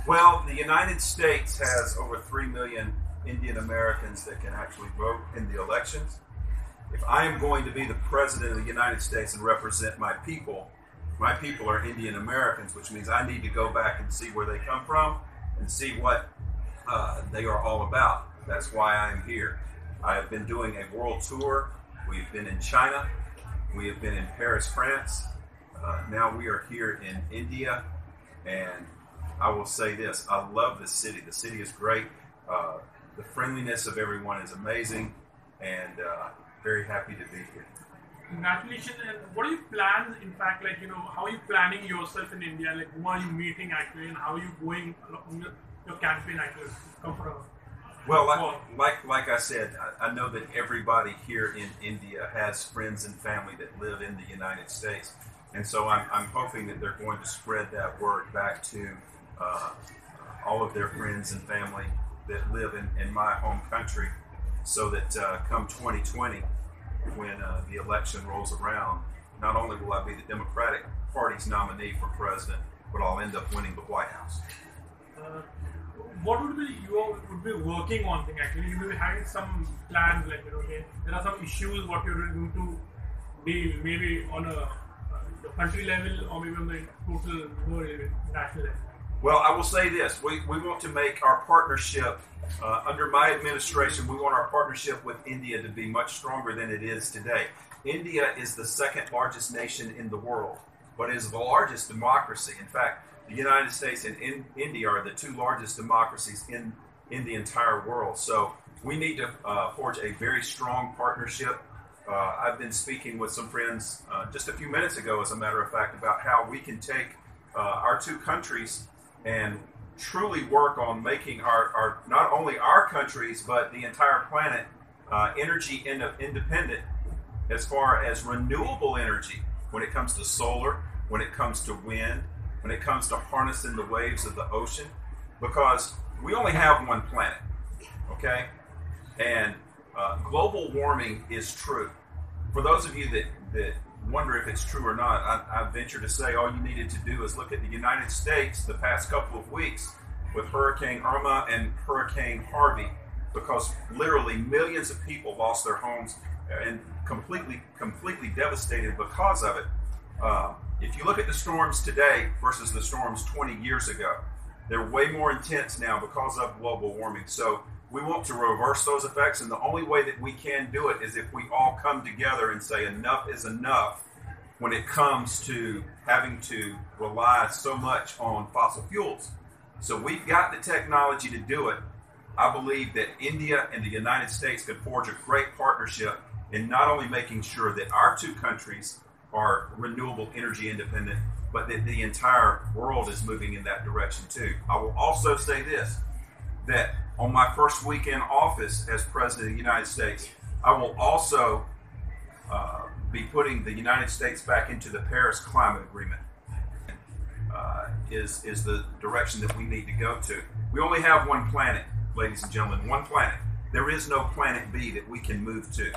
Well, the United States has over 3 million Indian Americans that can actually vote in the elections. If I am going to be the president of the United States and represent my people are Indian Americans, which means I need to go back and see where they come from and see what they are all about. That's why I am here. I have been doing a world tour. We've been in China. We have been in Paris, France. Now we are here in India. And I will say this, I love this city. The city is great. The friendliness of everyone is amazing. And very happy to be here. Congratulations. And what are your plans, in fact, how are you planning yourself in India? Like, who are you meeting actually, and how are you going along your campaign actually? Come from well, like I said, I know that everybody here in India has friends and family that live in the United States. And so I'm hoping that they're going to spread that word back to all of their friends and family that live in my home country, so that come 2020, when the election rolls around, not only will I be the Democratic Party's nominee for president, but I'll end up winning the White House. What would be would be working on thing actually? You will be having some plans, like okay, there are some issues what you're going to deal, maybe on a country level or maybe on the total world level, national level. Well, I will say this: we want to make our partnership under my administration. We want our partnership with India to be much stronger than it is today. India is the second largest nation in the world, but is the largest democracy. In fact, the United States and India are the two largest democracies in the entire world. So we need to forge a very strong partnership. I've been speaking with some friends just a few minutes ago, as a matter of fact, about how we can take our two countries and truly work on making our not only our countries, but the entire planet energy independent as far as renewable energy, when it comes to solar, when it comes to wind, when it comes to harnessing the waves of the ocean, because we only have one planet, okay? And global warming is true. For those of you that wonder if it's true or not, I venture to say all you needed to do is look at the United States the past couple of weeks with Hurricane Irma and Hurricane Harvey, because literally millions of people lost their homes and completely devastated because of it. If you look at the storms today versus the storms 20 years ago, they're way more intense now because of global warming. So we want to reverse those effects, and the only way that we can do it is if we all come together and say enough is enough when it comes to having to rely so much on fossil fuels. So we've got the technology to do it. I believe that India and the United States could forge a great partnership in not only making sure that our two countries are renewable energy independent, but that the entire world is moving in that direction too. I will also say this, that on my first week in office as President of the United States, I will also be putting the United States back into the Paris Climate Agreement. Is the direction that we need to go to. We only have one planet, ladies and gentlemen, one planet. There is no planet B that we can move to.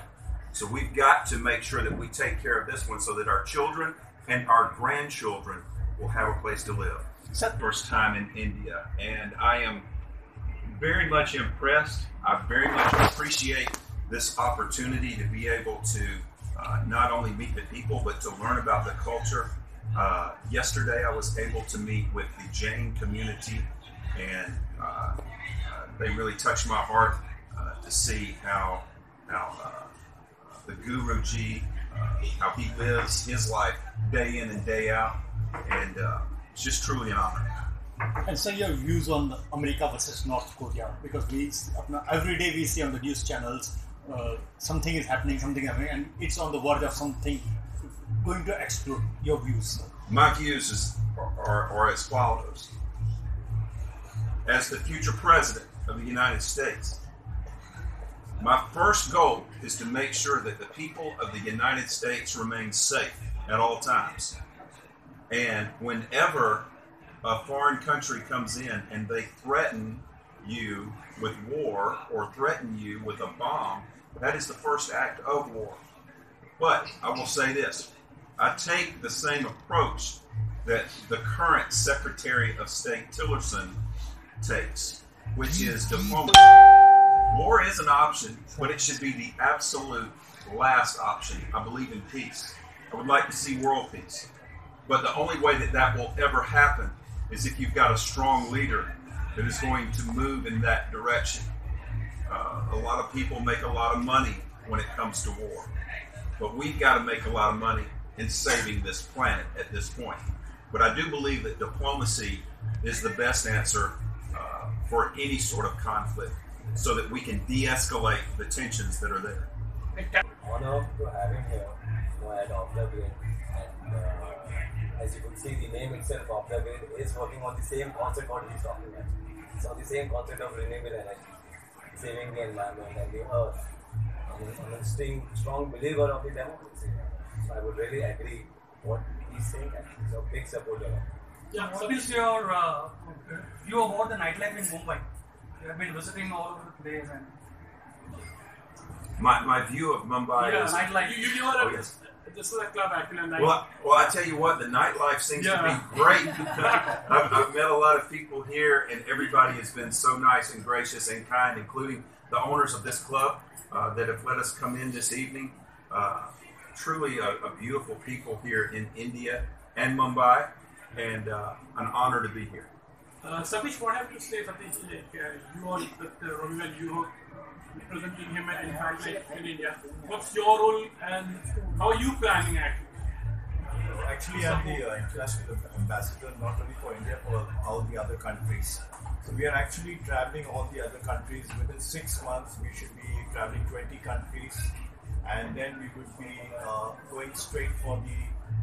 So we've got to make sure that we take care of this one so that our children and our grandchildren will have a place to live. It's the first time in India, and I am very much impressed. I very much appreciate this opportunity to be able to not only meet the people, but to learn about the culture. Yesterday, I was able to meet with the Jain community, and they really touched my heart to see how the Guruji, how he lives his life day in and day out, and it's just truly an honor. And so your views on America versus North Korea, because every day we see on the news channels something is happening, and it's on the verge of something going to explode. Your views? My views are as follows. As the future president of the United States, my first goal is to make sure that the people of the United States remain safe at all times. And whenever a foreign country comes in and they threaten you with war or threaten you with a bomb, that is the first act of war. But I will say this, I take the same approach that the current Secretary of State Tillerson takes, which is diplomacy. War is an option, but it should be the absolute last option. I believe in peace. I would like to see world peace. But the only way that that will ever happen is if you've got a strong leader that is going to move in that direction. A lot of people make a lot of money when it comes to war. But we've got to make a lot of money in saving this planet at this point. But I do believe that diplomacy is the best answer for any sort of conflict so that we can de-escalate the tensions that are there. Honor to have him here at Observate. And as you could see, the name itself, Observate, is working on the same concept what he's talking about. It's on the same concept of renewable energy, saving the environment and the earth. I'm a strong believer of the democracy. So I would really agree what he's saying, and he's a big supporter of it. Yeah, what is your view about the nightlife in Mumbai? You have been visiting all over the place, and My view of Mumbai is... nightlife. You are yes. This is a club actually. Well, I tell you what, the nightlife seems to be great. I've met a lot of people here, and everybody has been so nice and gracious and kind, including the owners of this club that have let us come in this evening. Truly a beautiful people here in India and Mumbai, and an honor to be here. Satish, what have you to say, Satish? You are with Robby, you are representing him at Impact in India. What's your role and how are you planning actually? Actually, I'm the international ambassador, not only for India, for all the other countries. So we are actually traveling all the other countries. Within 6 months, we should be traveling 20 countries, and then we would be going straight for the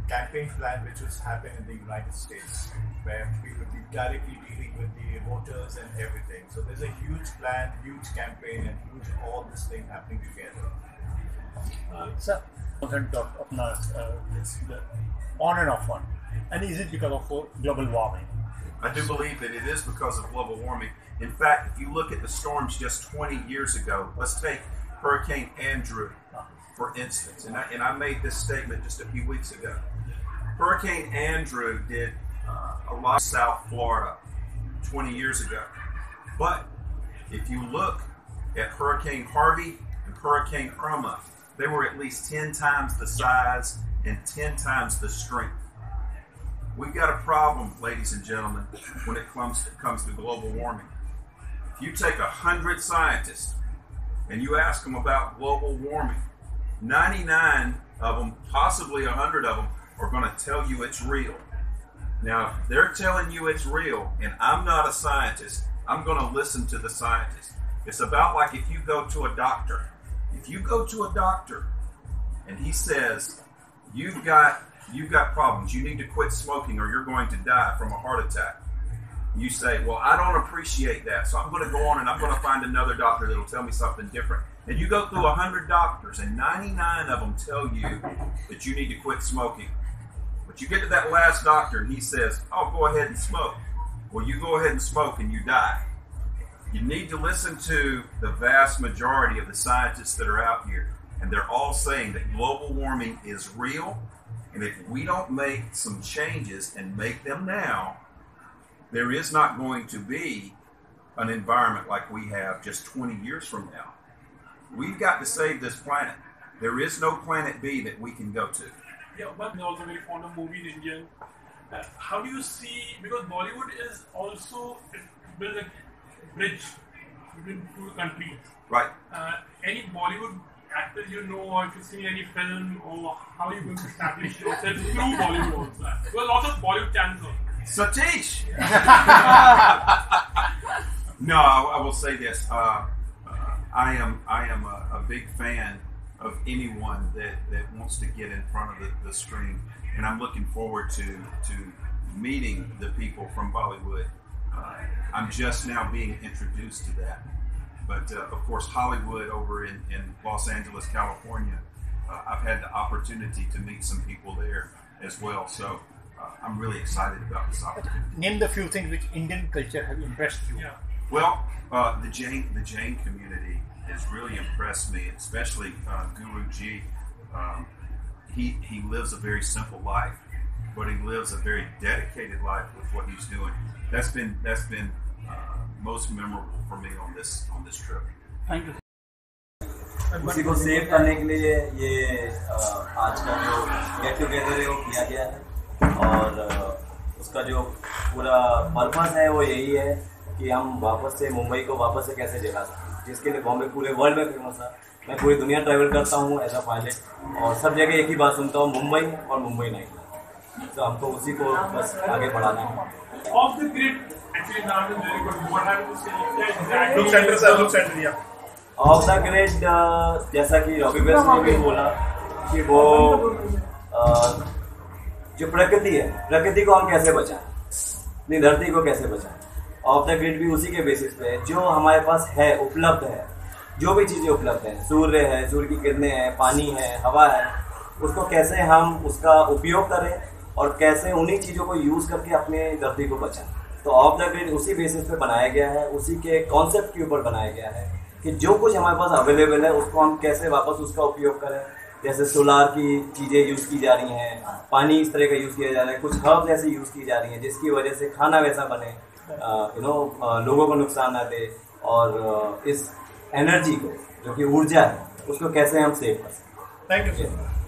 campaign plan which was happening in the United States, where we would be directly dealing with the voters and everything. So there's a huge plan, huge campaign, and huge all this thing happening together. Sir, content of the on and off one, and is it because of global warming? I do believe that it is because of global warming. In fact, if you look at the storms just 20 years ago, let's take Hurricane Andrew, for instance, and I made this statement just a few weeks ago. Hurricane Andrew did a lot of South Florida 20 years ago. But if you look at Hurricane Harvey and Hurricane Irma, they were at least 10 times the size and 10 times the strength. We've got a problem, ladies and gentlemen, when it comes to global warming. If you take 100 scientists and you ask them about global warming, 99 of them, possibly 100 of them, are going to tell you it's real. Now, if they're telling you it's real, and I'm not a scientist, I'm going to listen to the scientist. It's about like if you go to a doctor. If you go to a doctor and he says, you've got problems, you need to quit smoking or you're going to die from a heart attack. You say, well, I don't appreciate that, so I'm going to go on and I'm going to find another doctor that will tell me something different. And you go through 100 doctors and 99 of them tell you that you need to quit smoking. But you get to that last doctor and he says, oh, go ahead and smoke. Well, you go ahead and smoke and you die. You need to listen to the vast majority of the scientists that are out here. And they're all saying that global warming is real. And if we don't make some changes and make them now, there is not going to be an environment like we have just 20 years from now. We've got to save this planet. There is no planet B that we can go to. Yeah, but I'm also very fond of movies, Indian. How do you see, because Bollywood is also built a bridge between two countries. Right. Any Bollywood actors you know, or if you've seen any film, or how are you going to establish yourself through Bollywood also? There are lots of Bollywood channels also. Satish! No, I will say this. I am a big fan of anyone that wants to get in front of the screen, and I'm looking forward to meeting the people from Bollywood. I'm just now being introduced to that. But of course, Hollywood over in Los Angeles, California, I've had the opportunity to meet some people there as well. So I'm really excited about this opportunity. Name the few things which Indian culture have impressed you. Yeah. Well, the Jain community has really impressed me, especially Guruji. He lives a very simple life, but he lives a very dedicated life with what he's doing. That's been most memorable for me on this trip. Thank you. उसी को save करने के लिए ये आज का जो get together है वो किया गया है, और उसका जो पूरा पर्पस है वो यही है कि हम वापस से मुंबई को वापस से कैसे जगा सकते, जिसके लिए बॉम्बे पूरे वर्ल्ड में फेमस है। मैं पूरी दुनिया ट्रैवल करता हूँ एज अ पायलट, और सब जगह एक ही बात सुनता हूँ, मुंबई और मुंबई नहीं। तो हमको उसी को बस आगे बढ़ाना है। Off the grid, actually, that is very good. What have you said? Look center, sir. Look center, yeah. Of the grid, जैसा कि रॉबी बेस ने भी बोला कि वो जो प्रकृति है, प्रकृति को हम कैसे बचाएं, अपनी धरती को कैसे बचाएं। ऑफ द ग्रिड भी उसी के बेसिस पे है, जो हमारे पास है, उपलब्ध है, जो भी चीज़ें उपलब्ध हैं, सूर्य है, सूर्य की किरणें हैं, पानी है, हवा है, उसको कैसे हम उसका उपयोग करें और कैसे उन्हीं चीज़ों को यूज़ करके अपने धरती को बचाएं। तो ऑफ द ग्रिड उसी बेसिस पे बनाया गया है, उसी के कॉन्सेप्ट के ऊपर बनाया गया है कि जो कुछ हमारे पास अवेलेबल है उसको हम कैसे वापस उसका उपयोग करें। जैसे सोलार की चीज़ें यूज़ की जा रही हैं, पानी इस तरह का यूज़ किया जा रहा है, कुछ हर्ब्स ऐसी यूज़ की जा रही हैं जिसकी वजह से खाना वैसा बने, लोगों को नुकसान ना दे, और इस एनर्जी को जो कि ऊर्जा है उसको कैसे हम सेव कर सकते हैं। Thank you, sir.